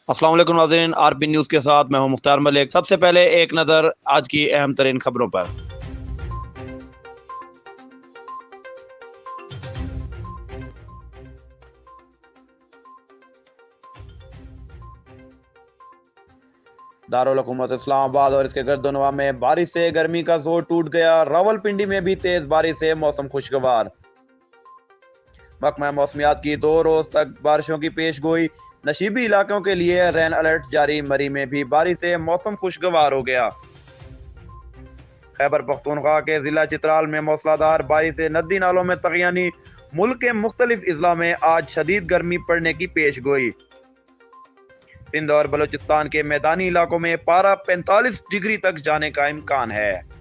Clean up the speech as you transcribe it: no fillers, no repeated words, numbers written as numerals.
अस्सलाम वालेकुम नाज़रीन, आरपी न्यूज़ के साथ मैं हूं मुख्तार मलिक। सबसे पहले एक नज़र आज की अहम तरीन खबरों पर। दारुल हुकूमत इस्लामाबाद और इसके गर्दोनवा में बारिश से गर्मी का जोर टूट गया। रावलपिंडी में भी तेज बारिश से मौसम खुशगवार। महकमा मौसमियात की 2 रोज तक बारिशों की पेश गोई। नशीबी इलाकों के लिए रेन अलर्ट जारी। मरी में भी बारिश से मौसम खुशगवार हो गया। खैबर पख्तूनख्वा के जिला चित्राल में मौसलाधार बारिश से नदी नालों में तगयानी। मुल्क के मुख्तलिफ अजला में आज शदीद गर्मी पड़ने की पेश गोई। सिंध और बलूचिस्तान के मैदानी इलाकों में पारा 45 डिग्री तक जाने का इम्कान है।